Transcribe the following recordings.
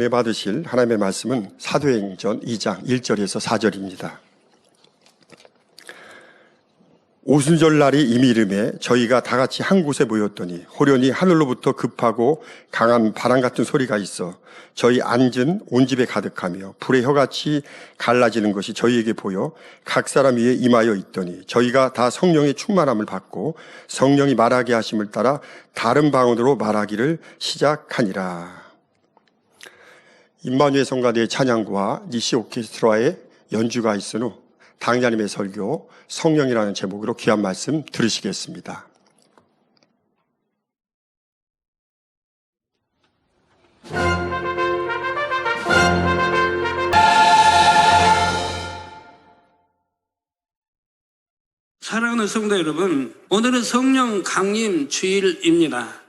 은혜 받으실 하나님의 말씀은 사도행전 2장 1절에서 4절입니다. 오순절날이 이미 이름에 저희가 다 같이 한 곳에 모였더니 호련히 하늘로부터 급하고 강한 바람 같은 소리가 있어 저희 앉은 온 집에 가득하며 불의 혀같이 갈라지는 것이 저희에게 보여 각 사람 위에 임하여 있더니 저희가 다 성령의 충만함을 받고 성령이 말하게 하심을 따라 다른 방언으로 말하기를 시작하니라. 임마누엘 성가대의 찬양과 니시 오케스트라의 연주가 있은 후 당자님의 설교 성령이라는 제목으로 귀한 말씀 들으시겠습니다. 사랑하는 성도 여러분, 오늘은 성령 강림 주일입니다.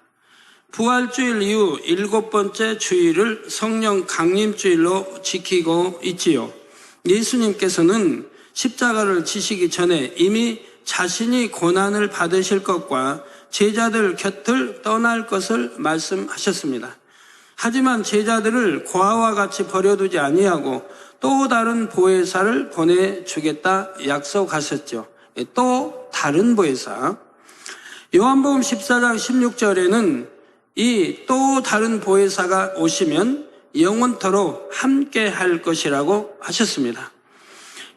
부활주일 이후 7번째 주일을 성령 강림주일로 지키고 있지요. 예수님께서는 십자가를 지시기 전에 이미 자신이 고난을 받으실 것과 제자들 곁을 떠날 것을 말씀하셨습니다. 하지만 제자들을 고아와 같이 버려두지 아니하고 또 다른 보혜사를 보내주겠다 약속하셨죠. 또 다른 보혜사. 요한복음 14장 16절에는 이 또 다른 보혜사가 오시면 영원토록 함께 할 것이라고 하셨습니다.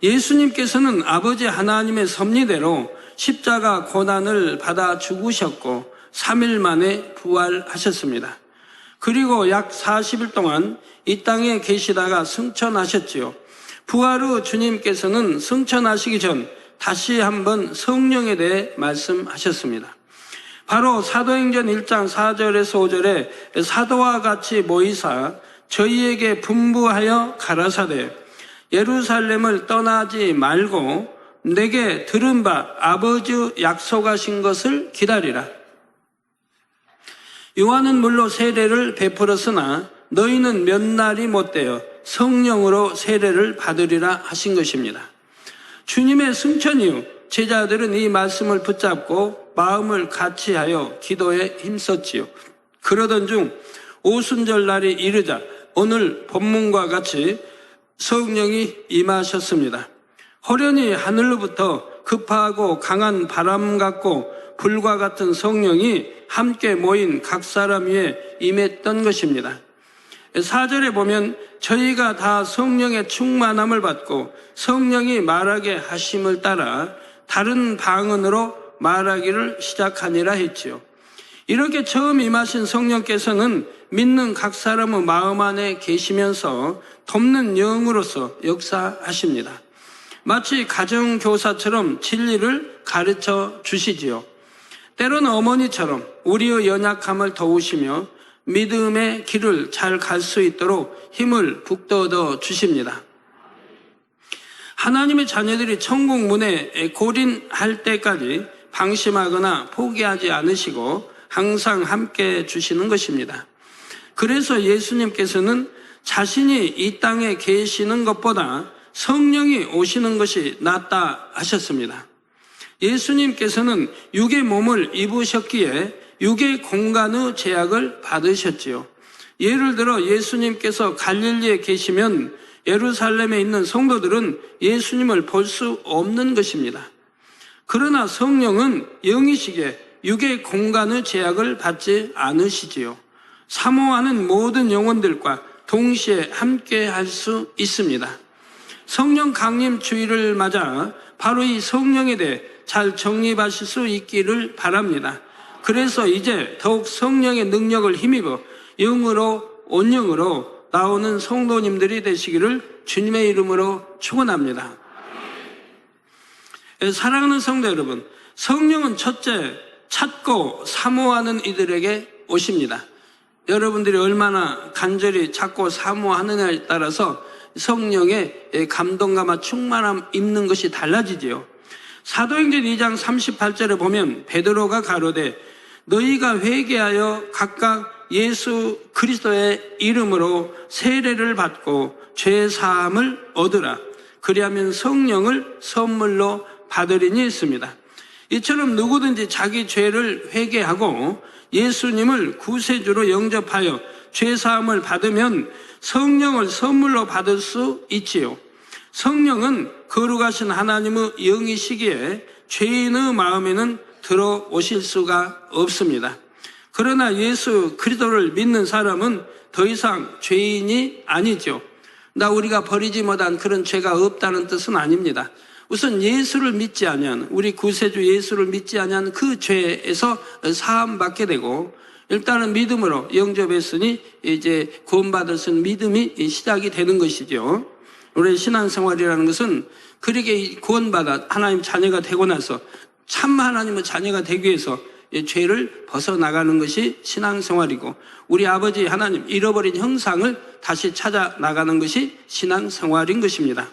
예수님께서는 아버지 하나님의 섭리대로 십자가 고난을 받아 죽으셨고 3일 만에 부활하셨습니다. 그리고 약 40일 동안 이 땅에 계시다가 승천하셨지요. 부활 후 주님께서는 승천하시기 전 다시 한번 성령에 대해 말씀하셨습니다. 바로 사도행전 1장 4절에서 5절에 사도와 같이 모이사 저희에게 분부하여 가라사대 예루살렘을 떠나지 말고 내게 들은 바 아버지 약속하신 것을 기다리라. 요한은 물로 세례를 베풀었으나 너희는 몇 날이 못되어 성령으로 세례를 받으리라 하신 것입니다. 주님의 승천 이후 제자들은 이 말씀을 붙잡고 마음을 같이하여 기도에 힘썼지요. 그러던 중 오순절 날이 이르자 오늘 본문과 같이 성령이 임하셨습니다. 호련히 하늘로부터 급하고 강한 바람 같고 불과 같은 성령이 함께 모인 각 사람 위에 임했던 것입니다. 4절에 보면 저희가 다 성령의 충만함을 받고 성령이 말하게 하심을 따라 다른 방언으로 말하기를 시작하니라 했지요. 이렇게 처음 임하신 성령께서는 믿는 각 사람의 마음 안에 계시면서 돕는 영으로서 역사하십니다. 마치 가정교사처럼 진리를 가르쳐 주시지요. 때로는 어머니처럼 우리의 연약함을 도우시며 믿음의 길을 잘 갈 수 있도록 힘을 북돋워 주십니다. 하나님의 자녀들이 천국 문에 골인할 때까지 방심하거나 포기하지 않으시고 항상 함께 주시는 것입니다. 그래서 예수님께서는 자신이 이 땅에 계시는 것보다 성령이 오시는 것이 낫다 하셨습니다. 예수님께서는 육의 몸을 입으셨기에 육의 공간의 제약을 받으셨지요. 예를 들어 예수님께서 갈릴리에 계시면 예루살렘에 있는 성도들은 예수님을 볼 수 없는 것입니다. 그러나 성령은 영이시기에 육의 공간의 제약을 받지 않으시지요. 사모하는 모든 영혼들과 동시에 함께 할 수 있습니다. 성령 강림 주일을 맞아 바로 이 성령에 대해 잘 정립하실 수 있기를 바랍니다. 그래서 이제 더욱 성령의 능력을 힘입어 영으로 온영으로 나오는 성도님들이 되시기를 주님의 이름으로 축원합니다. 사랑하는 성도 여러분, 성령은 첫째 찾고 사모하는 이들에게 오십니다. 여러분들이 얼마나 간절히 찾고 사모하느냐에 따라서 성령의 감동과 충만함 입는 것이 달라지지요. 사도행전 2장 38절에 보면 베드로가 가로되 너희가 회개하여 각각 예수 그리스도의 이름으로 세례를 받고 죄 사함을 얻으라. 그리하면 성령을 선물로 받으리니 했습니다. 이처럼 누구든지 자기 죄를 회개하고 예수님을 구세주로 영접하여 죄 사함을 받으면 성령을 선물로 받을 수 있지요. 성령은 거룩하신 하나님의 영이시기에 죄인의 마음에는 들어오실 수가 없습니다. 그러나 예수 그리스도를 믿는 사람은 더 이상 죄인이 아니죠. 우리가 버리지 못한 그런 죄가 없다는 뜻은 아닙니다. 우선 예수를 믿지 아니한, 우리 구세주 예수를 믿지 아니한 그 죄에서 사함받게 되고, 일단은 믿음으로 영접했으니 이제 구원받을 수 있는 믿음이 시작이 되는 것이죠. 우리 신앙생활이라는 것은 그렇게 구원받아 하나님 자녀가 되고 나서 참 하나님의 자녀가 되기 위해서 죄를 벗어나가는 것이 신앙생활이고, 우리 아버지 하나님 잃어버린 형상을 다시 찾아 나가는 것이 신앙생활인 것입니다.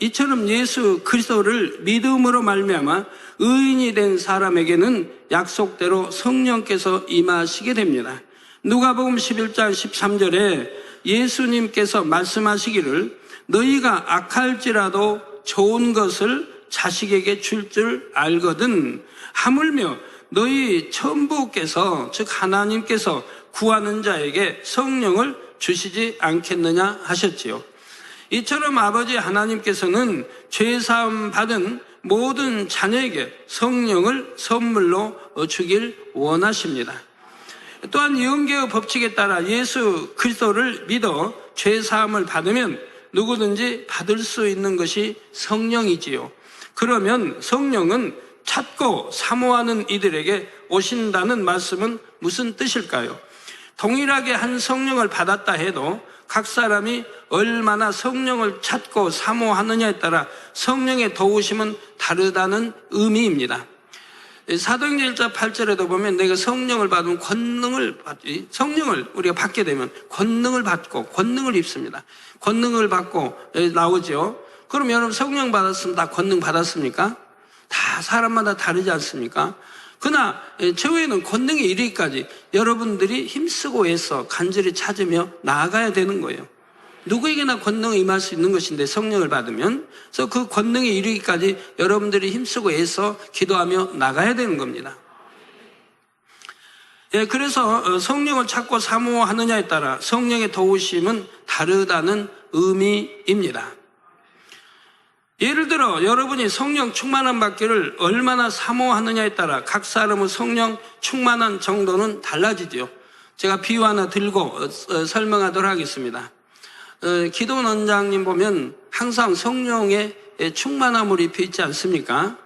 이처럼 예수 그리스도를 믿음으로 말미암아 의인이 된 사람에게는 약속대로 성령께서 임하시게 됩니다. 누가복음 11장 13절에 예수님께서 말씀하시기를 너희가 악할지라도 좋은 것을 자식에게 줄 줄 알거든 하물며 너희 천부께서 즉 하나님께서 구하는 자에게 성령을 주시지 않겠느냐 하셨지요. 이처럼 아버지 하나님께서는 죄사함 받은 모든 자녀에게 성령을 선물로 주길 원하십니다. 또한 영계의 법칙에 따라 예수 그리스도를 믿어 죄사함을 받으면 누구든지 받을 수 있는 것이 성령이지요. 그러면 성령은 찾고 사모하는 이들에게 오신다는 말씀은 무슨 뜻일까요? 동일하게 한 성령을 받았다 해도 각 사람이 얼마나 성령을 찾고 사모하느냐에 따라 성령의 도우심은 다르다는 의미입니다. 사도행전 1장 8절에도 보면 내가 성령을 받으면 성령을 우리가 받게 되면 권능을 받고 권능을 입습니다. 권능을 받고 나오죠. 그럼 여러분 성령 받았으면 다 권능 받았습니까? 다 사람마다 다르지 않습니까? 그러나 최후에는 권능에 이르기까지 여러분들이 힘쓰고 애써 간절히 찾으며 나아가야 되는 거예요. 누구에게나 권능이 임할 수 있는 것인데 성령을 받으면, 그래서 그 권능에 이르기까지 여러분들이 힘쓰고 애써 기도하며 나가야 되는 겁니다. 그래서 성령을 찾고 사모하느냐에 따라 성령의 도우심은 다르다는 의미입니다. 예를 들어 여러분이 성령 충만함 받기를 얼마나 사모하느냐에 따라 각 사람의 성령 충만한 정도는 달라지죠. 제가 비유 하나 들고 설명하도록 하겠습니다. 기도원 원장님 보면 항상 성령의 충만함을 입혀 있지 않습니까?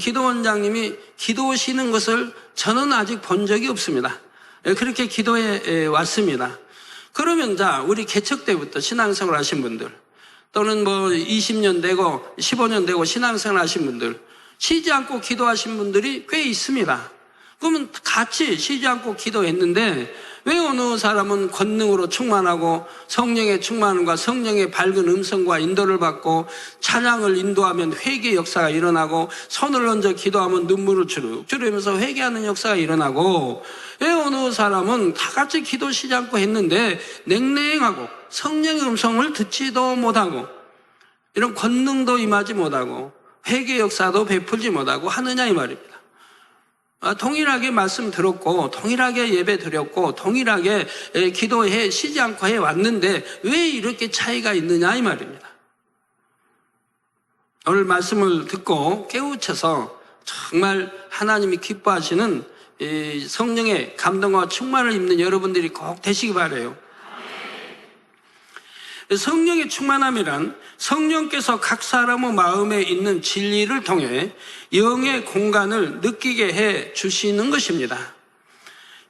기도원 원장님이 기도하시는 것을 저는 아직 본 적이 없습니다. 그렇게 기도해 왔습니다. 그러면 우리 개척 때부터 신앙생활 하신 분들, 또는 20년 되고 15년 되고 신앙생활 하신 분들, 쉬지 않고 기도하신 분들이 꽤 있습니다. 그러면 같이 쉬지 않고 기도했는데 왜 어느 사람은 권능으로 충만하고 성령의 충만함과 성령의 밝은 음성과 인도를 받고 찬양을 인도하면 회개 역사가 일어나고 손을 얹어 기도하면 눈물을 주룩주룩 흘리면서 회개하는 역사가 일어나고, 왜 어느 사람은 다 같이 기도 쉬지 않고 했는데 냉랭하고 성령의 음성을 듣지도 못하고 이런 권능도 임하지 못하고 회개 역사도 베풀지 못하고 하느냐 이 말입니다. 동일하게 말씀 들었고 동일하게 예배 드렸고 동일하게 기도해 쉬지 않고 해왔는데 왜 이렇게 차이가 있느냐 이 말입니다. 오늘 말씀을 듣고 깨우쳐서 정말 하나님이 기뻐하시는 성령의 감동과 충만을 입는 여러분들이 꼭 되시기 바라요. 성령의 충만함이란 성령께서 각 사람의 마음에 있는 진리를 통해 영의 공간을 느끼게 해 주시는 것입니다.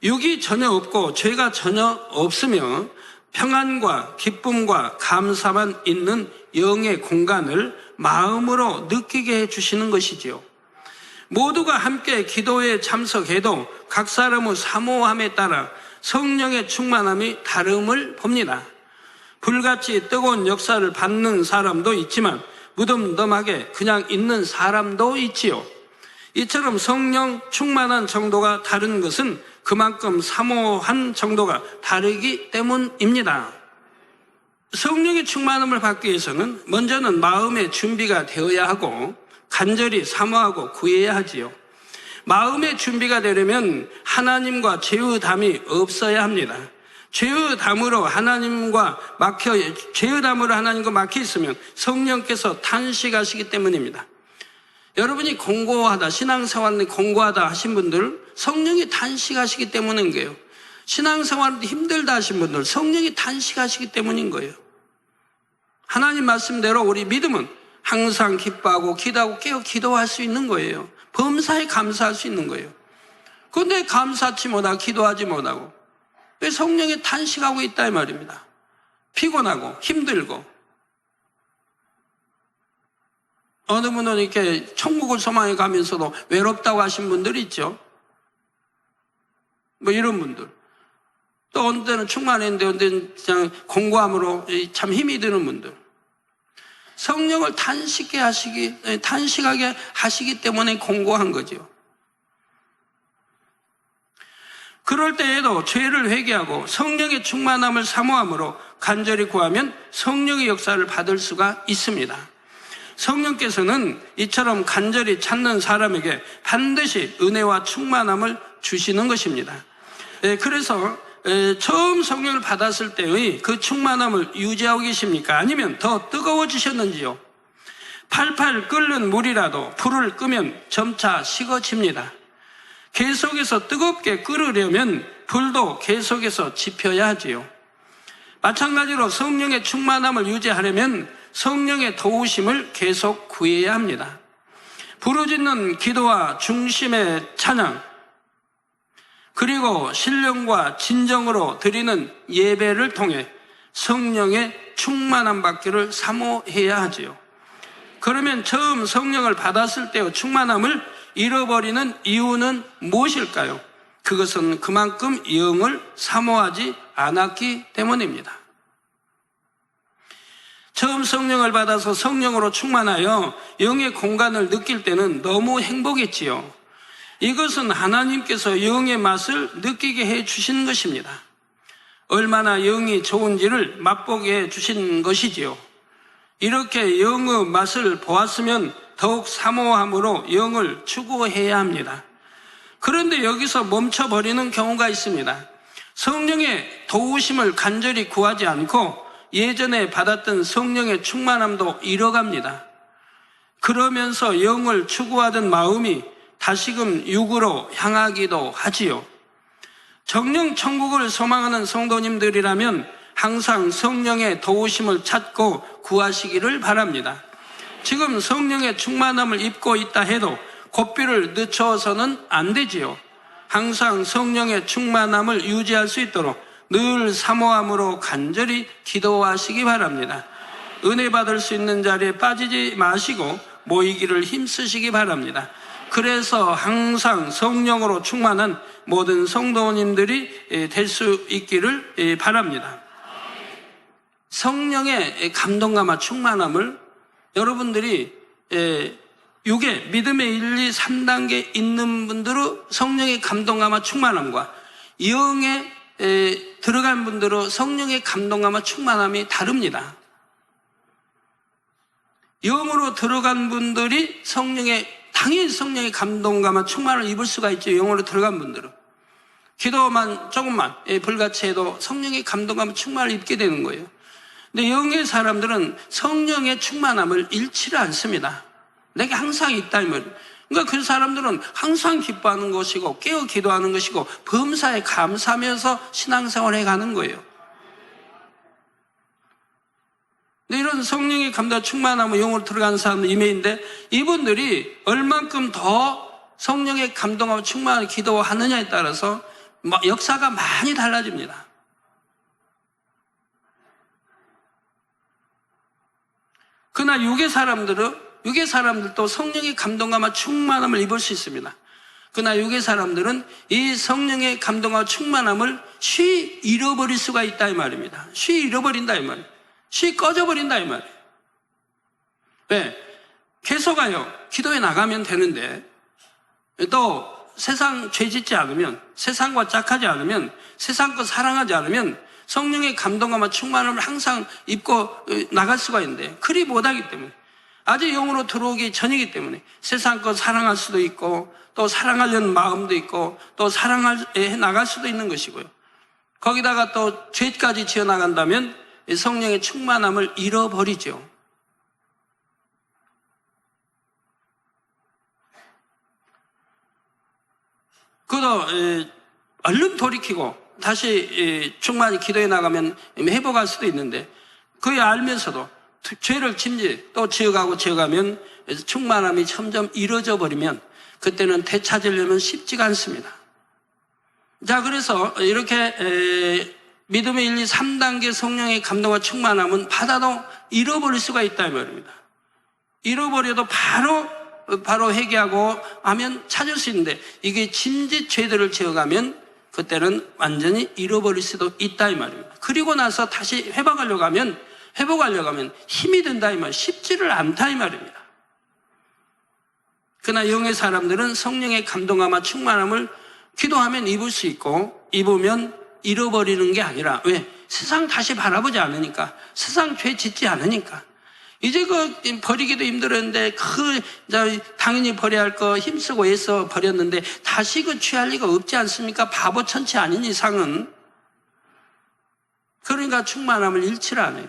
육이 전혀 없고 죄가 전혀 없으며 평안과 기쁨과 감사만 있는 영의 공간을 마음으로 느끼게 해 주시는 것이지요. 모두가 함께 기도에 참석해도 각 사람의 사모함에 따라 성령의 충만함이 다름을 봅니다. 불같이 뜨거운 역사를 받는 사람도 있지만 무덤덤하게 그냥 있는 사람도 있지요. 이처럼 성령 충만한 정도가 다른 것은 그만큼 사모한 정도가 다르기 때문입니다. 성령의 충만함을 받기 위해서는 먼저는 마음의 준비가 되어야 하고 간절히 사모하고 구해야 하지요. 마음의 준비가 되려면 하나님과 제의 담이 없어야 합니다. 죄의 담으로 하나님과 막혀 있으면 성령께서 탄식하시기 때문입니다. 여러분이 공고하다, 신앙생활이 공고하다 하신 분들, 성령이 탄식하시기 때문인 거예요. 신앙생활이 힘들다 하신 분들, 성령이 탄식하시기 때문인 거예요. 하나님 말씀대로 우리 믿음은 항상 기뻐하고 기도하고 깨어 기도할 수 있는 거예요. 범사에 감사할 수 있는 거예요. 그런데 감사치 못하고 기도하지 못하고 왜 성령이 탄식하고 있다 이 말입니다. 피곤하고 힘들고. 어느 분은 이렇게 천국을 소망해 가면서도 외롭다고 하신 분들이 있죠. 뭐 이런 분들. 또 어느 때는 충만했는데 어느 때는 그냥 공고함으로 참 힘이 드는 분들. 성령을 탄식하게 하시기 때문에 공고한 거죠. 그럴 때에도 죄를 회개하고 성령의 충만함을 사모함으로 간절히 구하면 성령의 역사를 받을 수가 있습니다. 성령께서는 이처럼 간절히 찾는 사람에게 반드시 은혜와 충만함을 주시는 것입니다. 그래서 처음 성령을 받았을 때의 그 충만함을 유지하고 계십니까? 아니면 더 뜨거워지셨는지요? 팔팔 끓는 물이라도 불을 끄면 점차 식어집니다. 계속해서 뜨겁게 끓으려면 불도 계속해서 지펴야 하지요. 마찬가지로 성령의 충만함을 유지하려면 성령의 도우심을 계속 구해야 합니다. 부르짖는 기도와 중심의 찬양, 그리고 신령과 진정으로 드리는 예배를 통해 성령의 충만함 받기를 사모해야 하지요. 그러면 처음 성령을 받았을 때의 충만함을 잃어버리는 이유는 무엇일까요? 그것은 그만큼 영을 사모하지 않았기 때문입니다. 처음 성령을 받아서 성령으로 충만하여 영의 공간을 느낄 때는 너무 행복했지요. 이것은 하나님께서 영의 맛을 느끼게 해 주시는 것입니다. 얼마나 영이 좋은지를 맛보게 해 주신 것이지요. 이렇게 영의 맛을 보았으면 더욱 사모함으로 영을 추구해야 합니다. 그런데 여기서 멈춰버리는 경우가 있습니다. 성령의 도우심을 간절히 구하지 않고 예전에 받았던 성령의 충만함도 잃어갑니다. 그러면서 영을 추구하던 마음이 다시금 육으로 향하기도 하지요. 정령 천국을 소망하는 성도님들이라면 항상 성령의 도우심을 찾고 구하시기를 바랍니다. 지금 성령의 충만함을 입고 있다 해도 고삐를 늦춰서는 안 되지요. 항상 성령의 충만함을 유지할 수 있도록 늘 사모함으로 간절히 기도하시기 바랍니다. 은혜 받을 수 있는 자리에 빠지지 마시고 모이기를 힘쓰시기 바랍니다. 그래서 항상 성령으로 충만한 모든 성도님들이 될 수 있기를 바랍니다. 성령의 감동감과 충만함을 여러분들이 육의 믿음의 1, 2, 3단계 있는 분들은 성령의 감동감과 충만함과 영에 들어간 분들은 성령의 감동감과 충만함이 다릅니다. 영으로 들어간 분들이 당연히 성령의 감동감과 충만을 입을 수가 있죠. 영으로 들어간 분들은. 기도만 조금만 불같이 해도 성령의 감동감과 충만을 입게 되는 거예요. 근데 영의 사람들은 성령의 충만함을 잃지를 않습니다. 내게 항상 있다 이 말이에요. 그러니까 그 사람들은 항상 기뻐하는 것이고 깨어 기도하는 것이고 범사에 감사하면서 신앙생활을 해가는 거예요. 근데 이런 성령의 감동 충만함을 영으로 들어가는 사람들 임해인데 이분들이 얼만큼 더 성령의 감동하고 충만한 기도하느냐에 따라서 역사가 많이 달라집니다. 그러나 육의 사람들도 성령의 감동감과 충만함을 입을 수 있습니다. 그러나 육의 사람들은 이 성령의 감동과 충만함을 쉬 잃어버릴 수가 있다 이 말입니다. 쉬 잃어버린다 이 말이에요. 쉬 꺼져버린다 이 말이에요. 왜? 계속하여 기도에 나가면 되는데 또 세상 죄짓지 않으면 세상과 짝하지 않으면 세상 것 사랑하지 않으면 성령의 감동감과 충만함을 항상 입고 나갈 수가 있는데 그리 못하기 때문에 아직 영으로 들어오기 전이기 때문에 세상 것 사랑할 수도 있고 또 사랑하려는 마음도 있고 또 사랑해 나갈 수도 있는 것이고요. 거기다가 또 죄까지 지어나간다면 이 성령의 충만함을 잃어버리죠. 그도 얼른 돌이키고 다시 충만히 기도해 나가면 회복할 수도 있는데, 그게 알면서도 죄를 또 지어가면 충만함이 점점 이루어져 버리면 그때는 되찾으려면 쉽지가 않습니다. 자, 그래서 이렇게 믿음의 1, 2, 3단계 성령의 감동과 충만함은 받아도 잃어버릴 수가 있다 이 말입니다. 잃어버려도 바로 회개하고 하면 찾을 수 있는데, 이게 짐짓 죄들을 지어가면 그때는 완전히 잃어버릴 수도 있다 이 말입니다. 그리고 나서 다시 회복하려고 하면 힘이 든다 이 말, 쉽지를 않다 이 말입니다. 그러나 영의 사람들은 성령의 감동함과 충만함을 기도하면 입을 수 있고, 입으면 잃어버리는 게 아니라, 왜? 세상 다시 바라보지 않으니까, 세상 죄 짓지 않으니까. 이제 버리기도 힘들었는데, 당연히 버려야 할 거 힘쓰고 애써 버렸는데, 다시 취할 리가 없지 않습니까? 바보 천치 아닌 이상은. 그러니까 충만함을 잃지를 않아요.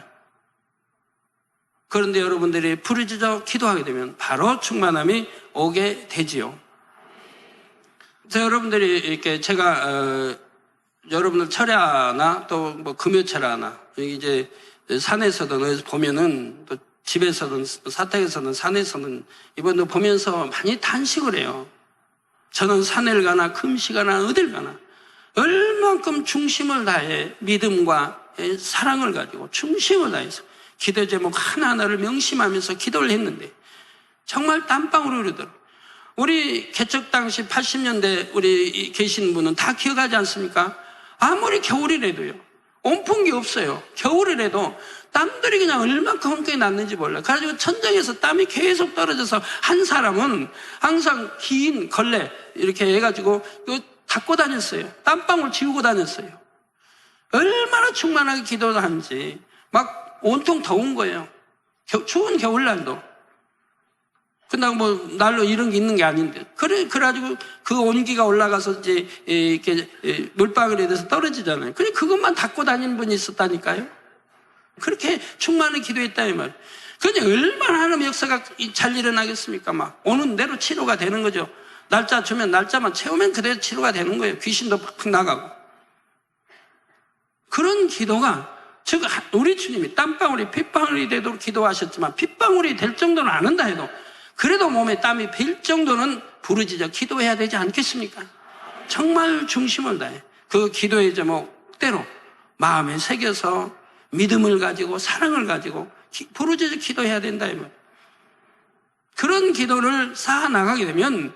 그런데 여러분들이 부르짖어 기도하게 되면 바로 충만함이 오게 되지요. 자, 여러분들이 이렇게 제가, 여러분들 철야나 또 금요철야나, 이제 산에서든 어디서 보면은, 또 집에서든 사택에서든 산에서든 이번도 보면서 많이 탄식을 해요. 저는 산을 가나 금시가나 어딜 가나 얼만큼 중심을 다해 믿음과 사랑을 가지고 중심을 다해서 기도 제목 하나하나를 명심하면서 기도를 했는데 정말 땀방울이 흐르더라고요. 우리 개척 당시 80년대 우리 계신 분은 다 기억하지 않습니까? 아무리 겨울이라도요, 온풍기 없어요. 겨울이라도 땀들이 그냥 얼만큼 흠뻑이 났는지 몰라요. 그래가지고 천장에서 땀이 계속 떨어져서 한 사람은 항상 긴 걸레 이렇게 해가지고 이거 닦고 다녔어요. 땀방울 지우고 다녔어요. 얼마나 충만하게 기도를 하는지. 막 온통 더운 거예요. 추운 겨울날도. 그다음 날로 이런 게 있는 게 아닌데. 그래가지고 그 온기가 올라가서 이제 이렇게 물방울에 대해서 떨어지잖아요. 그래 그것만 닦고 다니는 분이 있었다니까요. 그렇게 충만히 기도했다 이 말. 그냥 얼마나 하나님 역사가 잘 일어나겠습니까? 막 오는 대로 치료가 되는 거죠. 날짜 주면 날짜만 채우면 그대로 치료가 되는 거예요. 귀신도 팍팍 나가고. 그런 기도가, 즉 우리 주님이 땀방울이 핏방울이 되도록 기도하셨지만 핏방울이 될 정도는 안 한다 해도 그래도 몸에 땀이 빌 정도는 부르짖어 기도해야 되지 않겠습니까? 정말 중심을 다해 그 기도의 제목대로 마음에 새겨서 믿음을 가지고 사랑을 가지고 부르짖어 기도해야 된다 이 말. 그런 기도를 쌓아 나가게 되면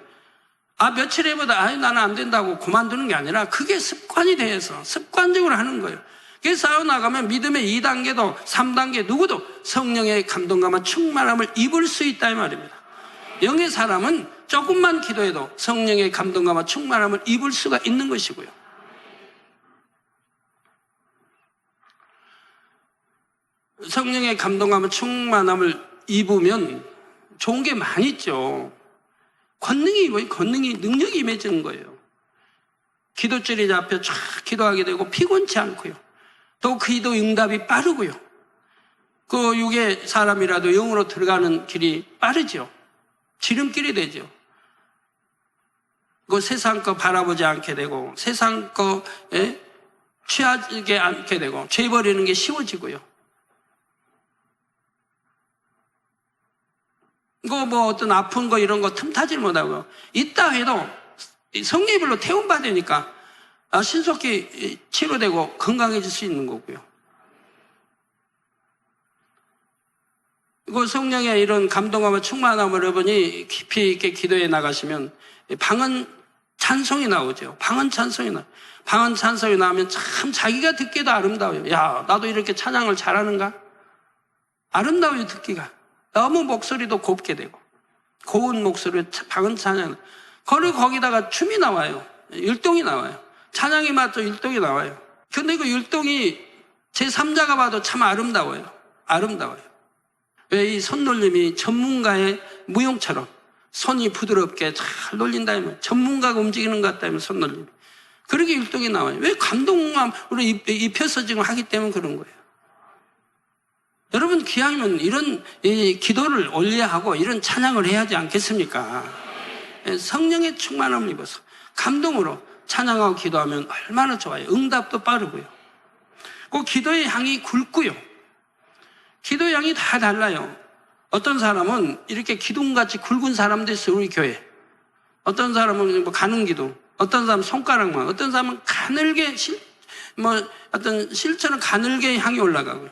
며칠 해보다 나는 안 된다고 그만두는 게 아니라 그게 습관이 돼서 습관적으로 하는 거예요. 그게 쌓아 나가면 믿음의 2단계도 3단계 누구도 성령의 감동감과 충만함을 입을 수 있다 이 말입니다. 영의 사람은 조금만 기도해도 성령의 감동감과 충만함을 입을 수가 있는 것이고요. 성령의 감동감과 충만함을 입으면 좋은 게 많이 있죠. 권능이 능력이 임해지는 거예요. 기도줄이 잡혀 쫙 기도하게 되고 피곤치 않고요. 또 그 기도 응답이 빠르고요. 그 육의 사람이라도 영으로 들어가는 길이 빠르죠. 지름길이 되죠. 그 세상 거 바라보지 않게 되고 세상 거에 취하지 않게 되고 죄 버리는 게 쉬워지고요. 어떤 아픈 거 이런 거 틈타질 못하고요. 있다 해도 성령의 불로 태움받으니까 신속히 치료되고 건강해질 수 있는 거고요. 성령의 이런 감동함과 충만함을 여러분이 깊이 있게 기도해 나가시면 방언 찬송이 나오죠. 방언 찬송이 나오면 참 자기가 듣기도 아름다워요. 야, 나도 이렇게 찬양을 잘하는가? 아름다워요, 듣기가. 너무 목소리도 곱게 되고 고운 목소리로 방언 찬양. 그리고 거기다가 춤이 나와요. 율동이 나와요. 찬양이 맞죠? 율동이 나와요. 근데 그 율동이 제3자가 봐도 참 아름다워요. 왜 이 손놀림이 전문가의 무용처럼 손이 부드럽게 잘 놀린다면 전문가가 움직이는 것 같다면 손놀림. 그렇게 율동이 나와요. 왜 감동함으로 입혀서 지금 하기 때문에 그런 거예요. 여러분 기왕이면 이런 기도를 올려야 하고 이런 찬양을 해야 하지 않겠습니까? 성령의 충만함을 입어서 감동으로 찬양하고 기도하면 얼마나 좋아요. 응답도 빠르고요. 그 기도의 향이 굵고요. 기도의 향이 다 달라요. 어떤 사람은 이렇게 기둥같이 굵은 사람도 있어요. 우리 교회. 어떤 사람은 뭐 가는 기둥, 어떤 사람은 손가락만, 어떤 사람은 가늘게 어떤 실처럼 가늘게 향이 올라가고요.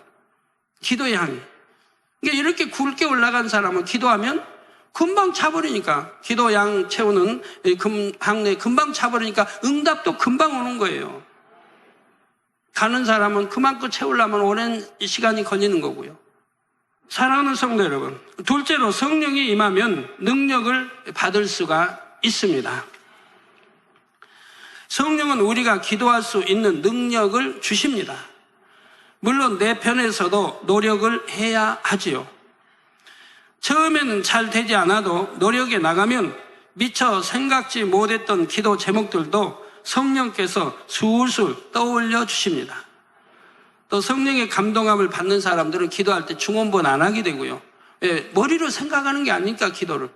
기도의 향이. 그러니까 이렇게 굵게 올라간 사람은 기도하면 금방 차버리니까, 기도 양 채우는 항내 금방 차버리니까 응답도 금방 오는 거예요. 가는 사람은 그만큼 채우려면 오랜 시간이 걸리는 거고요. 사랑하는 성도 여러분, 둘째로 성령이 임하면 능력을 받을 수가 있습니다. 성령은 우리가 기도할 수 있는 능력을 주십니다. 물론 내 편에서도 노력을 해야 하지요. 처음에는 잘 되지 않아도 노력에 나가면 미처 생각지 못했던 기도 제목들도 성령께서 술술 떠올려 주십니다. 또 성령의 감동함을 받는 사람들은 기도할 때 중언부언 안 하게 되고요. 머리로 생각하는 게 아니니까 기도를.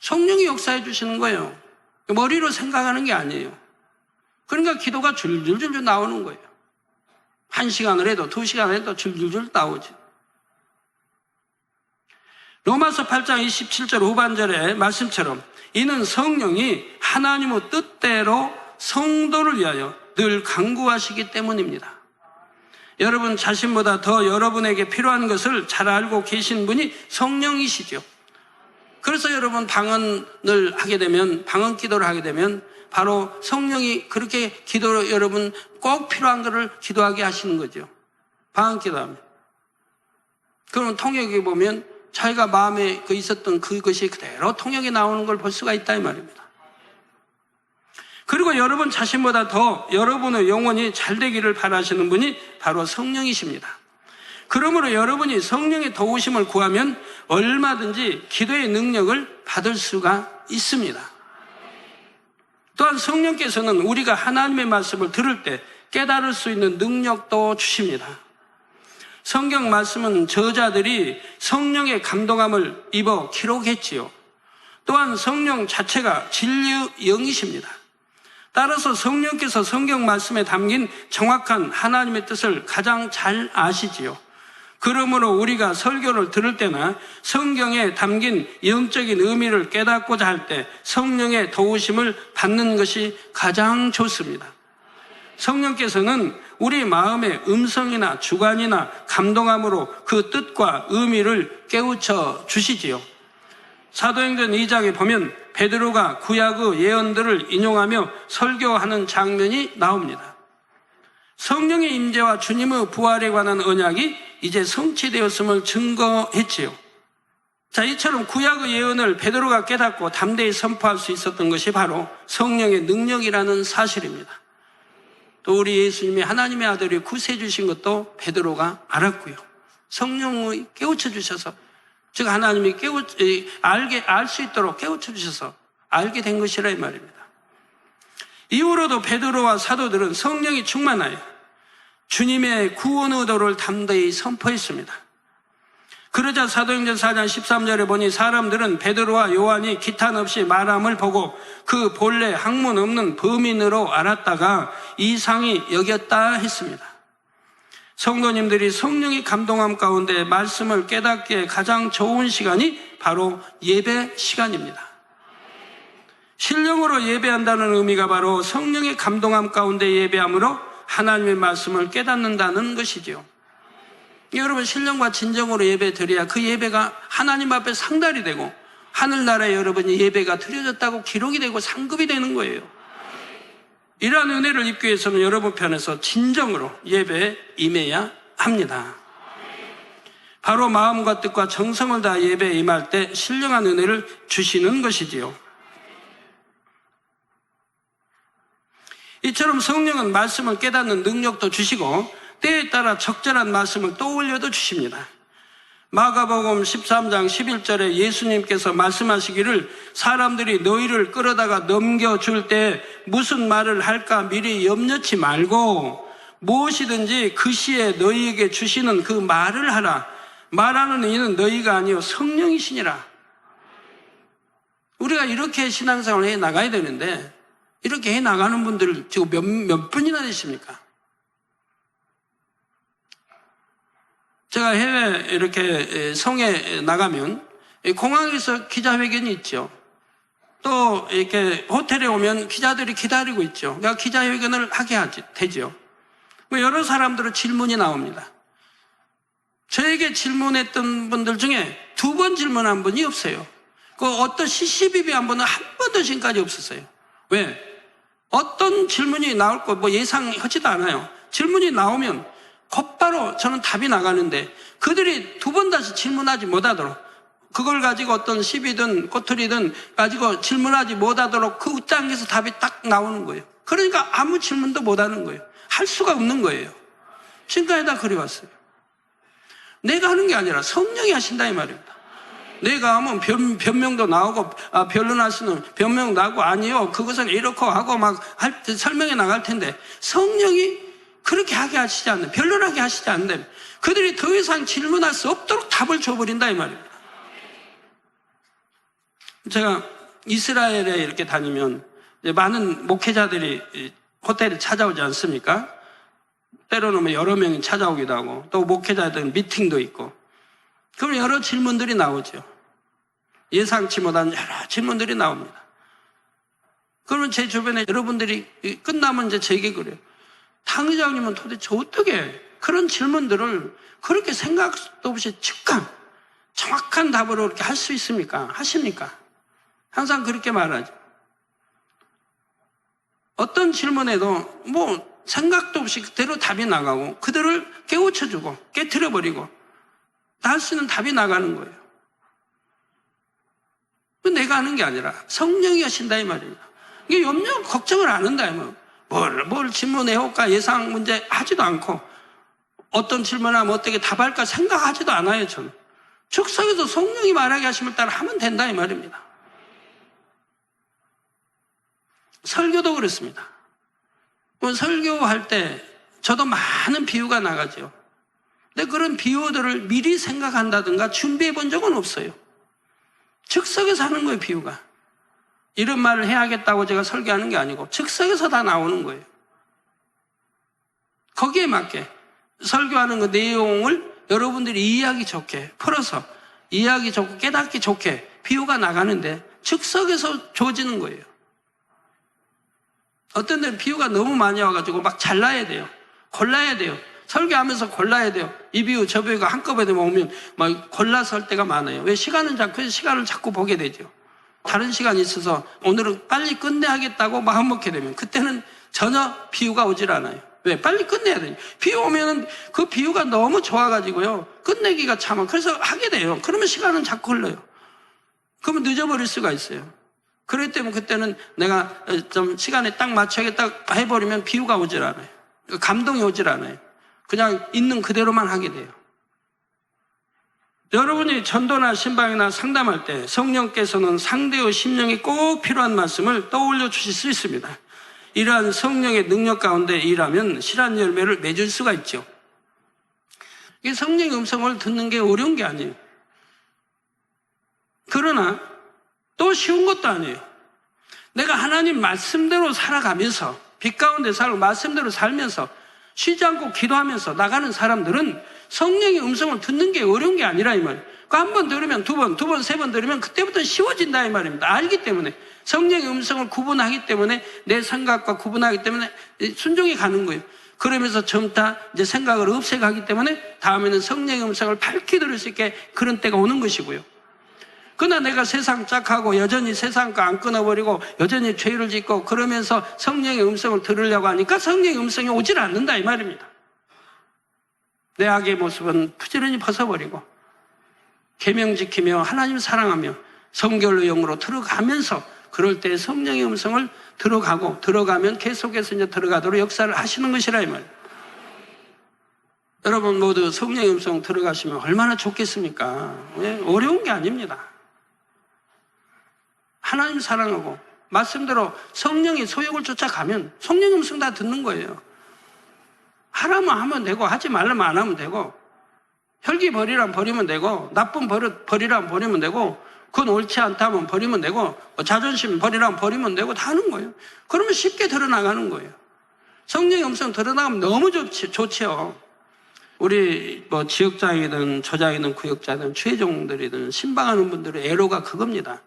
성령이 역사해 주시는 거예요. 머리로 생각하는 게 아니에요. 그러니까 기도가 줄줄줄 나오는 거예요. 1시간을 해도 2시간을 해도 줄줄줄 나오죠. 로마서 8장 27절 후반절의 말씀처럼 이는 성령이 하나님의 뜻대로 성도를 위하여 늘 간구하시기 때문입니다. 여러분 자신보다 더 여러분에게 필요한 것을 잘 알고 계신 분이 성령이시죠. 그래서 여러분 방언을 하게 되면, 방언 기도를 하게 되면 바로 성령이 그렇게 기도로 여러분 꼭 필요한 것을 기도하게 하시는 거죠. 방언 기도하면. 그러면 통역에 보면 자기가 마음에 있었던 그것이 그대로 통역에 나오는 걸 볼 수가 있다 이 말입니다. 그리고 여러분 자신보다 더 여러분의 영혼이 잘 되기를 바라시는 분이 바로 성령이십니다. 그러므로 여러분이 성령의 도우심을 구하면 얼마든지 기도의 능력을 받을 수가 있습니다. 또한 성령께서는 우리가 하나님의 말씀을 들을 때 깨달을 수 있는 능력도 주십니다. 성경 말씀은 저자들이 성령의 감동함을 입어 기록했지요. 또한 성령 자체가 진리의 영이십니다. 따라서 성령께서 성경 말씀에 담긴 정확한 하나님의 뜻을 가장 잘 아시지요. 그러므로 우리가 설교를 들을 때나 성경에 담긴 영적인 의미를 깨닫고자 할 때 성령의 도우심을 받는 것이 가장 좋습니다. 성령께서는 우리 마음의 음성이나 주관이나 감동함으로 그 뜻과 의미를 깨우쳐 주시지요. 사도행전 2장에 보면 베드로가 구약의 예언들을 인용하며 설교하는 장면이 나옵니다. 성령의 임재와 주님의 부활에 관한 언약이 이제 성취되었음을 증거했지요. 자, 이처럼 구약의 예언을 베드로가 깨닫고 담대히 선포할 수 있었던 것이 바로 성령의 능력이라는 사실입니다. 또 우리 예수님이 하나님의 아들이 구세해 주신 것도 베드로가 알았고요. 성령의 깨우쳐 주셔서, 즉 하나님이 알 수 있도록 깨우쳐 주셔서 알게 된 것이라 이 말입니다. 이후로도 베드로와 사도들은 성령이 충만하여 주님의 구원 의도를 담대히 선포했습니다. 그러자 사도행전 4장 13절에 보니 사람들은 베드로와 요한이 기탄 없이 말함을 보고 그 본래 학문 없는 범인으로 알았다가 이상히 여겼다 했습니다. 성도님들이 성령의 감동함 가운데 말씀을 깨닫기에 가장 좋은 시간이 바로 예배 시간입니다. 신령으로 예배한다는 의미가 바로 성령의 감동함 가운데 예배함으로 하나님의 말씀을 깨닫는다는 것이죠. 여러분 신령과 진정으로 예배 드려야 그 예배가 하나님 앞에 상달이 되고 하늘나라에 여러분이 예배가 드려졌다고 기록이 되고 상급이 되는 거예요. 이러한 은혜를 입기 위해서는 여러분 편에서 진정으로 예배에 임해야 합니다. 바로 마음과 뜻과 정성을 다해 예배에 임할 때 신령한 은혜를 주시는 것이지요. 이처럼 성령은 말씀을 깨닫는 능력도 주시고 때에 따라 적절한 말씀을 떠올려도 주십니다. 마가복음 13장 11절에 예수님께서 말씀하시기를 사람들이 너희를 끌어다가 넘겨줄 때 무슨 말을 할까 미리 염려치 말고 무엇이든지 그 시에 너희에게 주시는 그 말을 하라. 말하는 이는 너희가 아니요 성령이시니라. 우리가 이렇게 신앙생활을 해 나가야 되는데 이렇게 해 나가는 분들 지금 몇 분이나 되십니까? 제가 해외 이렇게 성에 나가면 공항에서 기자회견이 있죠. 또 이렇게 호텔에 오면 기자들이 기다리고 있죠. 그러니까 기자회견을 하게 되죠. 여러 사람들의 질문이 나옵니다. 저에게 질문했던 분들 중에 2번 질문한 분이 없어요. 그 어떤 CCBB 한 분은 한 번도 지금까지 없었어요. 왜? 어떤 질문이 나올 거 뭐 예상하지도 않아요. 질문이 나오면 곧바로 저는 답이 나가는데 그들이 2번 다시 질문하지 못하도록 그걸 가지고 어떤 시비든 꼬투리든 가지고 질문하지 못하도록 그 장에서 답이 딱 나오는 거예요. 그러니까 아무 질문도 못하는 거예요. 할 수가 없는 거예요. 지금까지 다 그래왔어요. 내가 하는 게 아니라 성령이 하신다 이 말입니다. 내가 하면 변명도 나오고 변론하시는 변명 나고 아니요 그것은 이렇고 하고 막 설명해 나갈 텐데 성령이 그렇게 하게 하시지 않는 변론하게 하시지 않는데 그들이 더 이상 질문할 수 없도록 답을 줘버린다 이 말입니다. 제가 이스라엘에 이렇게 다니면 많은 목회자들이 호텔에 찾아오지 않습니까? 때로는 여러 명이 찾아오기도 하고 또 목회자들 미팅도 있고 그럼 여러 질문들이 나오죠. 예상치 못한 여러 질문들이 나옵니다. 그러면 제 주변에 여러분들이 끝나면 이제 제게 그래요. 당 의장님은 도대체 어떻게 그런 질문들을 그렇게 생각도 없이 즉각 정확한 답으로 이렇게 할 수 있습니까? 하십니까? 항상 그렇게 말하죠. 어떤 질문에도 뭐 생각도 없이 그대로 답이 나가고 그들을 깨우쳐주고 깨트려버리고 할 수 있는 답이 나가는 거예요. 내가 하는 게 아니라 성령이 하신다 이 말입니다. 이게 염려 걱정을 안 한다 이 말이에요. 뭘 질문해올까 예상 문제 하지도 않고 어떤 질문하면 어떻게 답할까 생각하지도 않아요. 저는 즉석에서 성령이 말하게 하심을 따라 하면 된다 이 말입니다. 설교도 그렇습니다. 설교할 때 저도 많은 비유가 나가죠. 근데 그런 비유들을 미리 생각한다든가 준비해 본 적은 없어요. 즉석에서 하는 거예요, 비유가. 이런 말을 해야겠다고 제가 설교하는 게 아니고 즉석에서 다 나오는 거예요. 거기에 맞게 설교하는 그 내용을 여러분들이 이해하기 좋게 풀어서 이해하기 좋고 깨닫기 좋게 비유가 나가는데 즉석에서 줘지는 거예요. 어떤 데는 비유가 너무 많이 와가지고 막 잘라야 돼요. 골라야 돼요. 설교하면서 골라야 돼요. 이 비유 저 비유가 한꺼번에 오면 막 골라서 할 때가 많아요. 왜? 시간을 자꾸 보게 되죠. 다른 시간이 있어서 오늘은 빨리 끝내야겠다고 마음먹게 되면 그때는 전혀 비유가 오질 않아요. 왜? 빨리 끝내야 돼요. 비유 오면은 그 비유가 너무 좋아가지고요. 끝내기가 참 그래서 하게 돼요. 그러면 시간은 자꾸 흘러요. 그러면 늦어버릴 수가 있어요. 그렇기 때문에 그때는 내가 좀 시간에 딱 맞춰야겠다 해버리면 비유가 오질 않아요. 감동이 오질 않아요. 그냥 있는 그대로만 하게 돼요. 여러분이 전도나 신방이나 상담할 때 성령께서는 상대의 심령이 꼭 필요한 말씀을 떠올려 주실 수 있습니다. 이러한 성령의 능력 가운데 일하면 실한 열매를 맺을 수가 있죠. 이게 성령의 음성을 듣는 게 어려운 게 아니에요. 그러나 또 쉬운 것도 아니에요. 내가 하나님 말씀대로 살아가면서 빛 가운데 살고 말씀대로 살면서 쉬지 않고 기도하면서 나가는 사람들은 성령의 음성을 듣는 게 어려운 게 아니라 이 말이에요. 한 번 들으면 두 번, 세 번 들으면 그때부터 쉬워진다 이 말입니다. 알기 때문에 성령의 음성을 구분하기 때문에 내 생각과 구분하기 때문에 순종해 가는 거예요. 그러면서 점차 이제 생각을 없애가기 때문에 다음에는 성령의 음성을 밝게 들을 수 있게 그런 때가 오는 것이고요. 그러나 내가 세상 짝하고 여전히 세상 거 안 끊어버리고 여전히 죄를 짓고 그러면서 성령의 음성을 들으려고 하니까 성령의 음성이 오질 않는다 이 말입니다. 내 악의 모습은 부지런히 벗어버리고 계명 지키며 하나님 사랑하며 성결로 영으로 들어가면서 그럴 때 성령의 음성을 들어가면 계속해서 이제 들어가도록 역사를 하시는 것이라 이 말이에요. 여러분 모두 성령의 음성 들어가시면 얼마나 좋겠습니까? 어려운 게 아닙니다. 하나님 사랑하고 말씀대로 성령의 소욕을 쫓아가면 성령 음성 다 듣는 거예요. 하라면 하면 되고 하지 말라면 안 하면 되고 혈기 버리라면 버리면 되고 나쁜 버릇 버리라면 버리면 되고 그건 옳지 않다면 버리면 되고 자존심 버리라면 버리면 되고 다 하는 거예요. 그러면 쉽게 드러나가는 거예요. 성령의 음성 드러나가면 너무 좋지요. 우리 지역장이든 저장이든 구역자든 최종들이든 신방하는 분들의 애로가 그겁니다.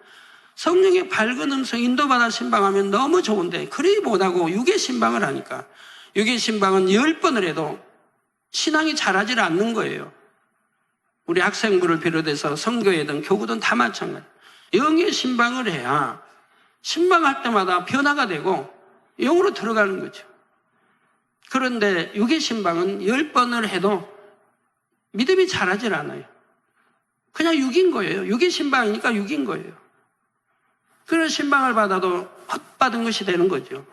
성령의 밝은 음성 인도받아 신방하면 너무 좋은데 그리 못하고 육의 신방을 하니까 육의 신방은 10번을 해도 신앙이 자라질 않는 거예요. 우리 학생부를 비롯해서 성교회든 교구든 다 마찬가지. 영의 신방을 해야 신방할 때마다 변화가 되고 영으로 들어가는 거죠. 그런데 육의 신방은 10번을 해도 믿음이 자라질 않아요. 그냥 육인 거예요. 육의 신방이니까 육인 거예요. 그런 신방을 받아도 헛받은 것이 되는 거죠.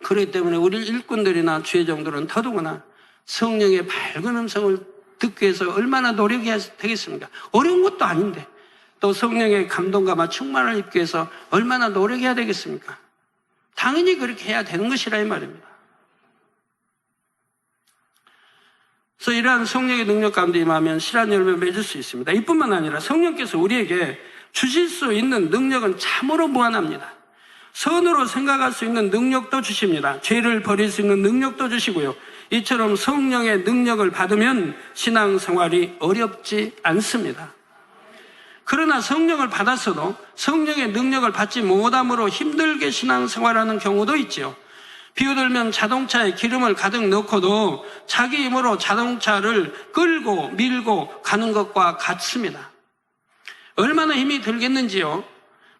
그렇기 때문에 우리 일꾼들이나 주의종들은 더더구나 성령의 밝은 음성을 듣기 위해서 얼마나 노력해야 되겠습니까? 어려운 것도 아닌데 또 성령의 감동과 충만을 입기 위해서 얼마나 노력해야 되겠습니까? 당연히 그렇게 해야 되는 것이라 이 말입니다. 그래서 이러한 성령의 능력 가운데 임하면 실한 열매 맺을 수 있습니다. 이뿐만 아니라 성령께서 우리에게 주실 수 있는 능력은 참으로 무한합니다. 선으로 생각할 수 있는 능력도 주십니다. 죄를 버릴 수 있는 능력도 주시고요. 이처럼 성령의 능력을 받으면 신앙생활이 어렵지 않습니다. 그러나 성령을 받았어도 성령의 능력을 받지 못함으로 힘들게 신앙생활하는 경우도 있죠. 비유 들면 자동차에 기름을 가득 넣고도 자기 힘으로 자동차를 끌고 밀고 가는 것과 같습니다. 얼마나 힘이 들겠는지요.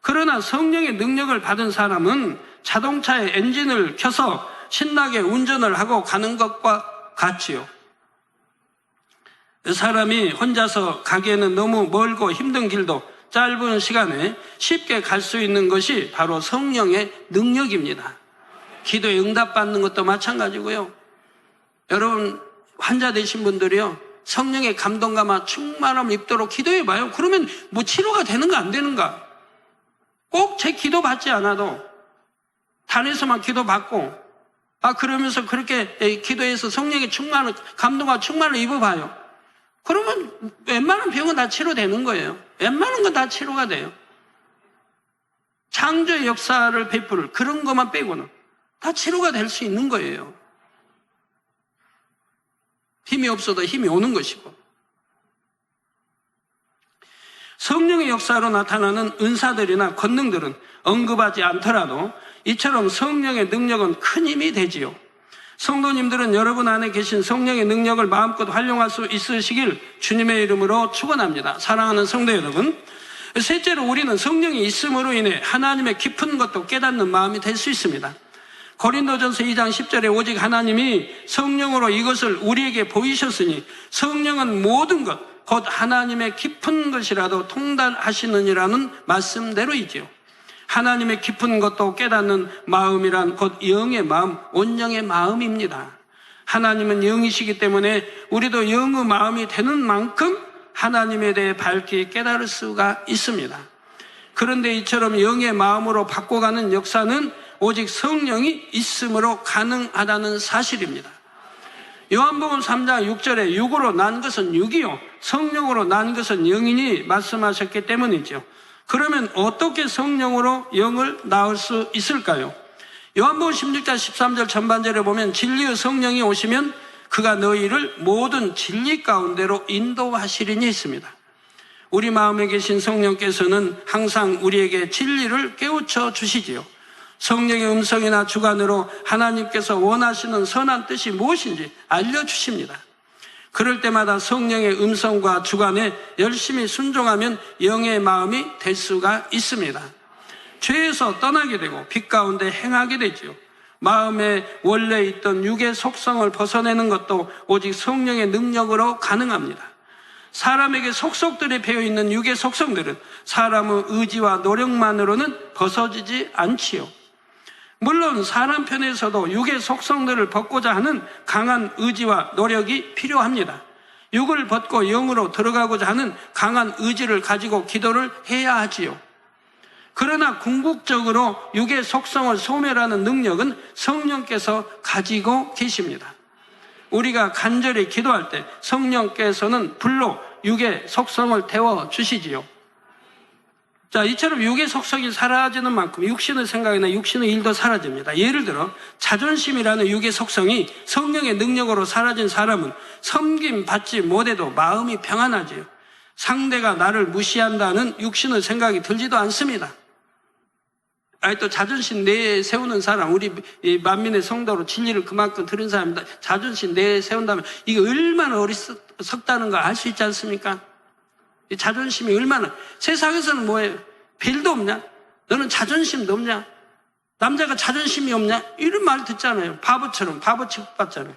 그러나 성령의 능력을 받은 사람은 자동차의 엔진을 켜서 신나게 운전을 하고 가는 것과 같지요. 사람이 혼자서 가기에는 너무 멀고 힘든 길도 짧은 시간에 쉽게 갈 수 있는 것이 바로 성령의 능력입니다. 기도에 응답받는 것도 마찬가지고요. 여러분 환자 되신 분들이요, 성령의 감동과 충만함을 입도록 기도해봐요. 그러면 치료가 되는가 안 되는가? 꼭 제 기도 받지 않아도 단에서만 기도 받고 그러면서 그렇게 기도해서 성령의 충만을, 감동과 충만을 입어봐요. 그러면 웬만한 병은 다 치료되는 거예요. 웬만한 건 다 치료가 돼요. 창조의 역사를 베풀 그런 것만 빼고는 다 치료가 될 수 있는 거예요. 힘이 없어도 힘이 오는 것이고. 성령의 역사로 나타나는 은사들이나 권능들은 언급하지 않더라도 이처럼 성령의 능력은 큰 힘이 되지요. 성도님들은 여러분 안에 계신 성령의 능력을 마음껏 활용할 수 있으시길 주님의 이름으로 축원합니다. 사랑하는 성도 여러분, 셋째로 우리는 성령이 있음으로 인해 하나님의 깊은 것도 깨닫는 마음이 될 수 있습니다. 고린도전서 2장 10절에 오직 하나님이 성령으로 이것을 우리에게 보이셨으니 성령은 모든 것 곧 하나님의 깊은 것이라도 통달하시느니라는 말씀대로이지요. 하나님의 깊은 것도 깨닫는 마음이란 곧 영의 마음, 온영의 마음입니다. 하나님은 영이시기 때문에 우리도 영의 마음이 되는 만큼 하나님에 대해 밝히 깨달을 수가 있습니다. 그런데 이처럼 영의 마음으로 바꿔가는 역사는 오직 성령이 있음으로 가능하다는 사실입니다. 요한복음 3장 6절에 육으로 난 것은 육이요 성령으로 난 것은 영이니 말씀하셨기 때문이죠. 그러면 어떻게 성령으로 영을 낳을 수 있을까요? 요한복음 16장 13절 전반절에 보면 진리의 성령이 오시면 그가 너희를 모든 진리 가운데로 인도하시리니 있습니다. 우리 마음에 계신 성령께서는 항상 우리에게 진리를 깨우쳐 주시지요. 성령의 음성이나 주관으로 하나님께서 원하시는 선한 뜻이 무엇인지 알려주십니다. 그럴 때마다 성령의 음성과 주관에 열심히 순종하면 영의 마음이 될 수가 있습니다. 죄에서 떠나게 되고 빛 가운데 행하게 되지요. 마음에 원래 있던 육의 속성을 벗어내는 것도 오직 성령의 능력으로 가능합니다. 사람에게 속속들이 배어있는 육의 속성들은 사람의 의지와 노력만으로는 벗어지지 않지요. 물론 사람 편에서도 육의 속성들을 벗고자 하는 강한 의지와 노력이 필요합니다. 육을 벗고 영으로 들어가고자 하는 강한 의지를 가지고 기도를 해야 하지요. 그러나 궁극적으로 육의 속성을 소멸하는 능력은 성령께서 가지고 계십니다. 우리가 간절히 기도할 때 성령께서는 불로 육의 속성을 태워주시지요. 자, 이처럼 육의 속성이 사라지는 만큼 육신의 생각이나 육신의 일도 사라집니다. 예를 들어 자존심이라는 육의 속성이 성령의 능력으로 사라진 사람은 섬김 받지 못해도 마음이 평안하지요. 상대가 나를 무시한다는 육신의 생각이 들지도 않습니다. 또 자존심 내세우는 사람, 우리 만민의 성도로 진리를 그만큼 들은 사람입니다. 자존심 내세운다면 이게 얼마나 어리석다는 걸 알 수 있지 않습니까? 이 자존심이 얼마나, 세상에서는 뭐예요? 별도 없냐? 너는 자존심도 없냐? 남자가 자존심이 없냐? 이런 말 듣잖아요. 바보처럼, 바보 취급받잖아요.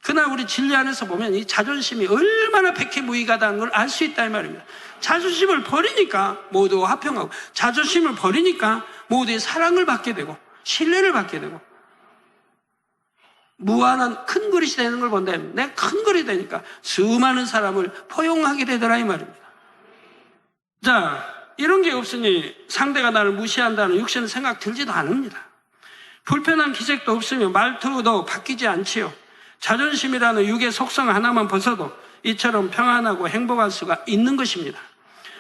그러나 우리 진리 안에서 보면 이 자존심이 얼마나 백해무익하다는 걸 알 수 있다 이 말입니다. 자존심을 버리니까 모두 화평하고, 자존심을 버리니까 모두의 사랑을 받게 되고 신뢰를 받게 되고 무한한 큰 그릇이 되는 걸 본다면 내가 큰 그릇이 되니까 수많은 사람을 포용하게 되더라 이 말입니다. 자, 이런 게 없으니 상대가 나를 무시한다는 육신의 생각 들지도 않습니다. 불편한 기색도 없으며 말투도 바뀌지 않지요. 자존심이라는 육의 속성 하나만 벗어도 이처럼 평안하고 행복할 수가 있는 것입니다.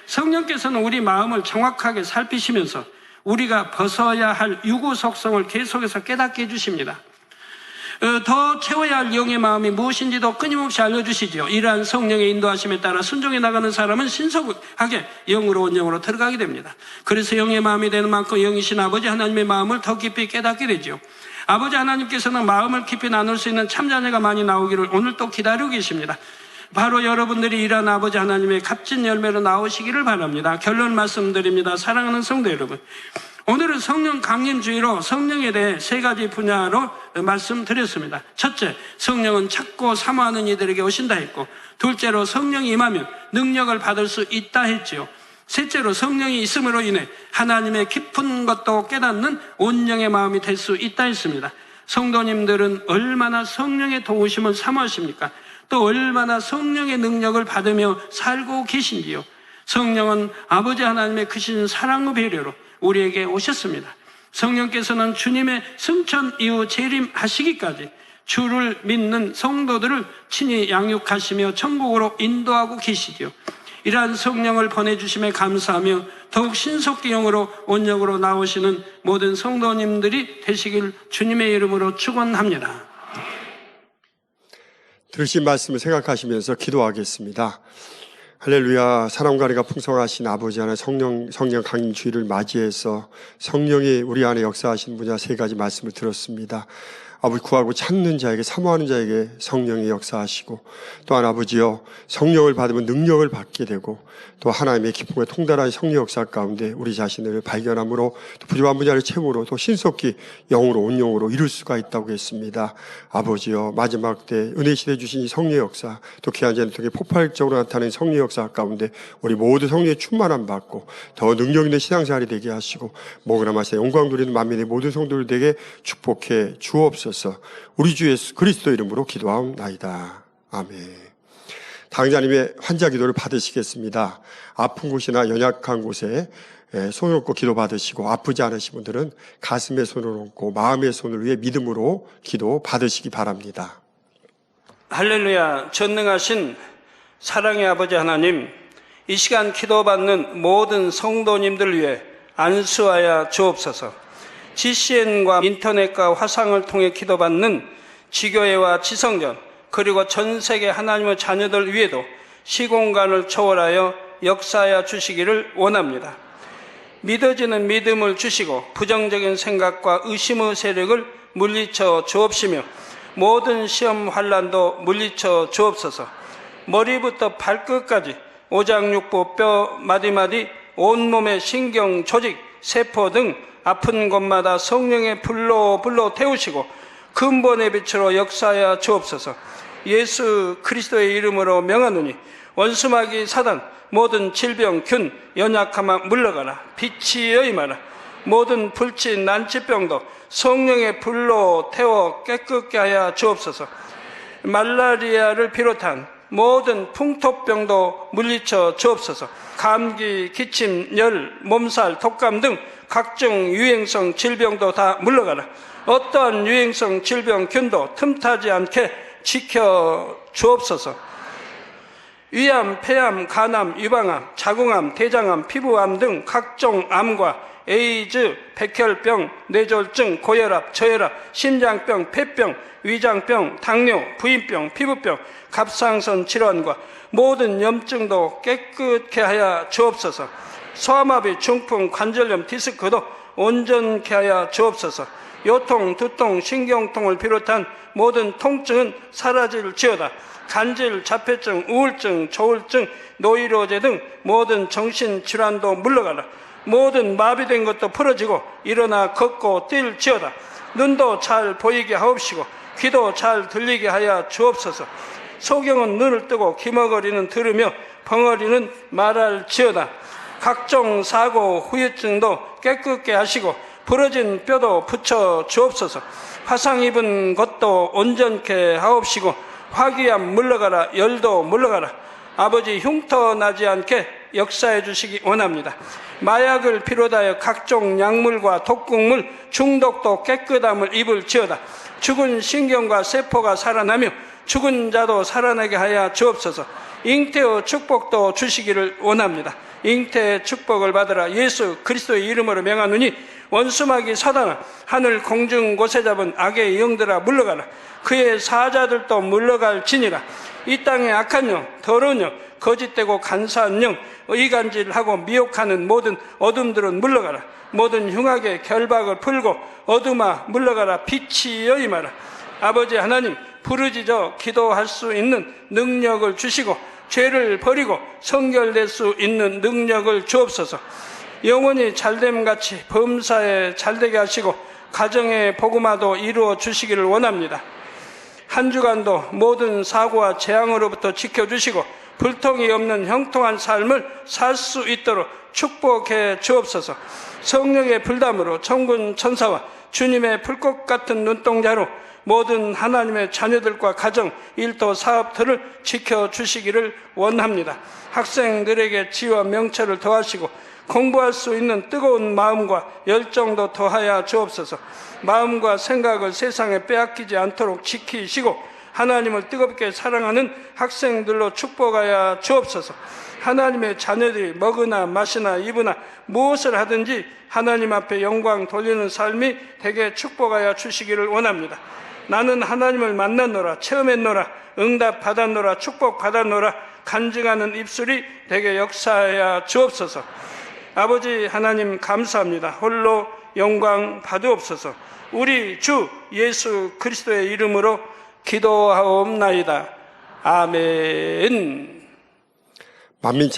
성령께서는 우리 마음을 정확하게 살피시면서 우리가 벗어야 할 육의 속성을 계속해서 깨닫게 해주십니다. 더 채워야 할 영의 마음이 무엇인지도 끊임없이 알려주시지요. 이러한 성령의 인도하심에 따라 순종해 나가는 사람은 신속하게 영으로 온영으로 들어가게 됩니다. 그래서 영의 마음이 되는 만큼 영이신 아버지 하나님의 마음을 더 깊이 깨닫게 되지요. 아버지 하나님께서는 마음을 깊이 나눌 수 있는 참자녀가 많이 나오기를 오늘 또 기다리고 계십니다. 바로 여러분들이 이러한 아버지 하나님의 값진 열매로 나오시기를 바랍니다. 결론 말씀드립니다. 사랑하는 성도 여러분, 오늘은 성령 강림주의로 성령에 대해 세 가지 분야로 말씀드렸습니다. 첫째, 성령은 찾고 사모하는 이들에게 오신다 했고, 둘째로 성령이 임하면 능력을 받을 수 있다 했지요. 셋째로 성령이 있음으로 인해 하나님의 깊은 것도 깨닫는 온영의 마음이 될 수 있다 했습니다. 성도님들은 얼마나 성령의 도우심을 사모하십니까? 또 얼마나 성령의 능력을 받으며 살고 계신지요. 성령은 아버지 하나님의 크신 사랑과 배려로 우리에게 오셨습니다. 성령께서는 주님의 승천 이후 재림하시기까지 주를 믿는 성도들을 친히 양육하시며 천국으로 인도하고 계시지요. 이러한 성령을 보내주심에 감사하며 더욱 신속히 영으로 온영으로 나오시는 모든 성도님들이 되시길 주님의 이름으로 축원합니다. 들으신 말씀을 생각하시면서 기도하겠습니다. 할렐루야. 사랑과 은혜가 풍성하신 아버지 하나님 성령 강림주의를 맞이해서 성령이 우리 안에 역사하신 분야 세 가지 말씀을 들었습니다. 아버지, 구하고 찾는 자에게, 사모하는 자에게 성령이 역사하시고, 또한 아버지여 성령을 받으면 능력을 받게 되고, 또 하나님의 기쁨에 통달한 성령 역사 가운데 우리 자신을 발견함으로 또 부족한 분야를 채우므로 또 신속히 영으로 온영으로 이룰 수가 있다고 했습니다. 아버지여, 마지막 때 은혜 시대 주신 이 성령 역사, 또 귀한 자를 통해 폭발적으로 나타나는 성령 역사 가운데 우리 모두 성령의 충만함 받고 더 능력 있는 신앙생활이 되게 하시고 목으로 마시는 영광 누리는 만민의 모든 성도들에게 축복해 주옵소서. 우리 주 예수 그리스도 이름으로 기도하옵나이다. 아멘. 당자님의 환자 기도를 받으시겠습니다. 아픈 곳이나 연약한 곳에 손을 얹고 기도 받으시고, 아프지 않으신 분들은 가슴에 손을 얹고 마음의 손을 위해 믿음으로 기도 받으시기 바랍니다. 할렐루야. 전능하신 사랑의 아버지 하나님, 이 시간 기도받는 모든 성도님들 위해 안수하여 주옵소서. GCN과 인터넷과 화상을 통해 기도받는 지교회와 지성전, 그리고 전 세계 하나님의 자녀들 위에도 시공간을 초월하여 역사하여 주시기를 원합니다. 믿어지는 믿음을 주시고 부정적인 생각과 의심의 세력을 물리쳐 주옵시며 모든 시험 환난도 물리쳐 주옵소서. 머리부터 발끝까지 오장육부 뼈 마디마디 온몸의 신경 조직 세포 등 아픈 곳마다 성령의 불로 태우시고 근본의 빛으로 역사하여 주옵소서. 예수 그리스도의 이름으로 명하노니 원수마귀 사단 모든 질병 균 연약함아 물러가라. 빛이여 임하라. 모든 불치 난치병도 성령의 불로 태워 깨끗게 하여 주옵소서. 말라리아를 비롯한 모든 풍토병도 물리쳐 주옵소서. 감기, 기침, 열, 몸살, 독감 등 각종 유행성 질병도 다 물러가라. 어떠한 유행성 질병균도 틈타지 않게 지켜 주옵소서. 위암, 폐암, 간암, 유방암, 자궁암, 대장암, 피부암 등 각종 암과 에이즈, 백혈병, 뇌졸중, 고혈압, 저혈압, 심장병, 폐병, 위장병, 당뇨, 부인병, 피부병, 갑상선 질환과 모든 염증도 깨끗게 하여 주옵소서. 소아마비, 중풍, 관절염, 디스크도 온전케 하여 주옵소서. 요통, 두통, 신경통을 비롯한 모든 통증은 사라질지어다. 간질, 자폐증, 우울증, 조울증, 노이로제 등 모든 정신질환도 물러가라. 모든 마비된 것도 풀어지고 일어나 걷고 뛸지어다. 눈도 잘 보이게 하옵시고 귀도 잘 들리게 하여 주옵소서. 소경은 눈을 뜨고 기머거리는 들으며 벙어리는 말할지어다. 각종 사고, 후유증도 깨끗게 하시고 부러진 뼈도 붙여 주옵소서. 화상 입은 것도 온전케 하옵시고 화기암 물러가라. 열도 물러가라. 아버지 흉터 나지 않게 역사해 주시기 원합니다. 마약을 비롯하여 각종 약물과 독극물 중독도 깨끗함을 입을지어다. 죽은 신경과 세포가 살아나며 죽은 자도 살아나게 하여 주옵소서. 잉태의 축복도 주시기를 원합니다. 잉태의 축복을 받으라. 예수 그리스도의 이름으로 명하노니 원수마귀 사단아, 하늘 공중 곳에 잡은 악의 영들아 물러가라. 그의 사자들도 물러갈지니라. 이 땅의 악한 영, 더러운 영, 거짓되고 간사한 영, 의간질하고 미혹하는 모든 어둠들은 물러가라. 모든 흉악의 결박을 풀고 어둠아 물러가라. 빛이여 임하라. 아버지 하나님, 부르짖어 기도할 수 있는 능력을 주시고 죄를 버리고 성결될 수 있는 능력을 주옵소서. 영원히 잘됨같이 범사에 잘되게 하시고 가정의 복음화도 이루어 주시기를 원합니다. 한 주간도 모든 사고와 재앙으로부터 지켜주시고 불통이 없는 형통한 삶을 살 수 있도록 축복해 주옵소서. 성령의 불담으로 천군 천사와 주님의 불꽃 같은 눈동자로 모든 하나님의 자녀들과 가정, 일도, 사업들을 지켜주시기를 원합니다. 학생들에게 지혜와 명철을 더하시고 공부할 수 있는 뜨거운 마음과 열정도 더하여 주옵소서. 마음과 생각을 세상에 빼앗기지 않도록 지키시고 하나님을 뜨겁게 사랑하는 학생들로 축복하여 주옵소서. 하나님의 자녀들이 먹으나 마시나 입으나 무엇을 하든지 하나님 앞에 영광 돌리는 삶이 되게 축복하여 주시기를 원합니다. 나는 하나님을 만났노라, 체험했노라, 응답 받았노라, 축복 받았노라 간증하는 입술이 되게 역사하여 주옵소서. 아버지 하나님 감사합니다. 홀로 영광 받으옵소서. 우리 주 예수 그리스도의 이름으로 기도하옵나이다. 아멘. 만민